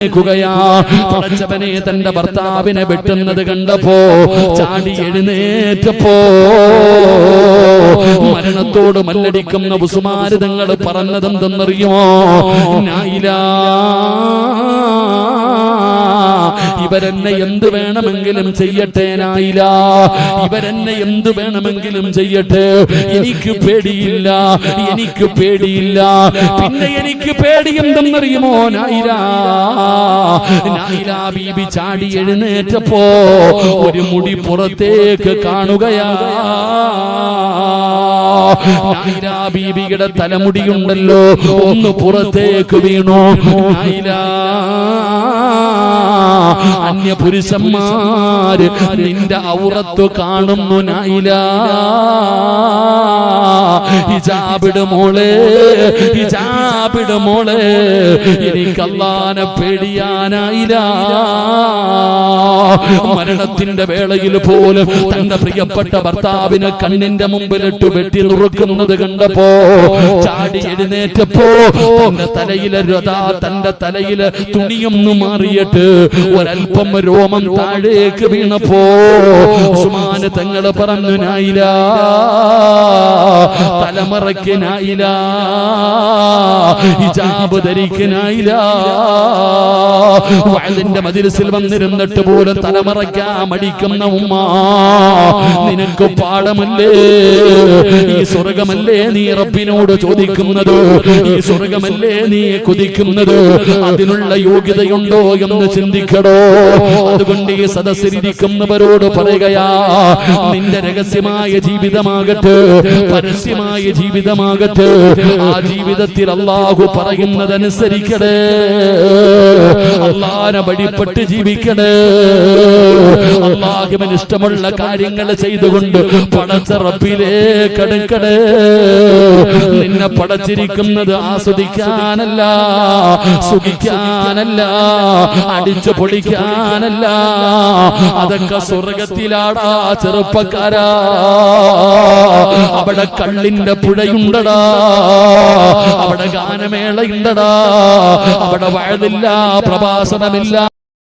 പടച്ചവനെ തന്റെ ഭർത്താവിനെ വെട്ടുന്നത് കണ്ടപ്പോ ചാടി എഴുന്നേറ്റപ്പോ മരണത്തോട് മല്ലടിക്കുന്ന ഉസ്മാൻ തങ്ങൾ പറഞ്ഞതെന്തെന്നറിയുമോ? ഇവരെന്നെ എന്ത് വേണമെങ്കിലും ചെയ്യട്ടെ, നായില ഇവരെന്നെ എന്ത് വേണമെങ്കിലും ചെയ്യട്ടെ, എനിക്ക് പേടിയില്ല, എനിക്ക് പേടിയില്ല. പിന്നെ എനിക്ക് പേടി എന്തെന്നറിയുമോ? നായില ബീബി ചാടി എഴുന്നേറ്റപ്പോ ഒരു മുടി പുറത്തേക്ക് കാണുകയാ. നായില ബീബിയുടെ തലമുടിയുണ്ടല്ലോ ഒന്ന് പുറത്തേക്ക് വീണു. നായില അന്യപുരുഷന്മാര് നിന്റെ ഔറത്ത് കാണുന്നു. നായില ഹിജാബിട് മോളെ, ഹിജാബിട് മോളെ, എനിക്ക് അല്ലാഹനെ പേടിയാനായില്ല. മരണത്തിന്റെ വേളയിൽ പോലും തന്റെ പ്രിയപ്പെട്ട ഭർത്താവിനെ കണ്ണിന്റെ മുമ്പിലിട്ട് വെട്ടി നുറുക്കുന്നത് കണ്ടപ്പോ ചാടി എഴുന്നേറ്റപ്പോ തന്റെ തലയിലെ തുണിയൊന്നും മാറിയിട്ട് ഒരൽപ്പം രോമം താഴേക്ക് വീണപ്പോ ഉസ്മാൻ തങ്ങൾ പറഞ്ഞു, നായില തലമറയ്ക്ക്, നായില ഹിജാബ് ധരിക്ക്, നായില വഅദിന്റെ മജ്‌ലിസിൽ വന്നിരുന്നിട്ട് പോലും തലമറയ്ക്കാൻ മടിക്കുന്ന ഉമ്മ, നിനക്ക് പാഠമല്ലേ? ഈ സ്വർഗമല്ലേ നീ റബ്ബിനോട് ചോദിക്കുന്നത്? ഈ സ്വർഗമല്ലേ നീ കൊതിക്കുന്നത്? അതിനുള്ള യോഗ്യതയുണ്ടോ എന്ന് ചിന്തിക്കടോ. അതുകൊണ്ട് ഈ സദസ്സിലിരിക്കുന്നവരോട് പറയുകയാ, നിന്റെ രഹസ്യമായ ജീവിതമാകട്ടെ, പരസ്യമായ ജീവിതമാകട്ടെ, ആ ജീവിതത്തിൽ അല്ലാഹു പറയുന്നതനുസരിക്കണേ, അല്ലാഹനെ വഴിപ്പെട്ട് ജീവിക്കണേ, അല്ലാഹുവിന് ഇഷ്ടമുള്ള കാര്യങ്ങൾ ചെയ്തുകൊണ്ട് പടച്ച റബ്ബിലേക്ക് അടുക്കണേ. നിന്നെ പടച്ചിരിക്കുന്നത് ആസ്വദിക്കാനല്ല, സുഖിക്കാനല്ല, അടിച്ചു പൊളിക്കാനല്ല. അതൊക്കെ സ്വർഗത്തിലാടാ ചെറുപ്പക്കാരാ. അവിടെ കള്ളിന്റെ പുഴയുണ്ടടാ, അവിടെ ഗാനമേളയുണ്ടടാ, അവിടെ വഅദില്ല, പ്രഭാഷണമില്ല.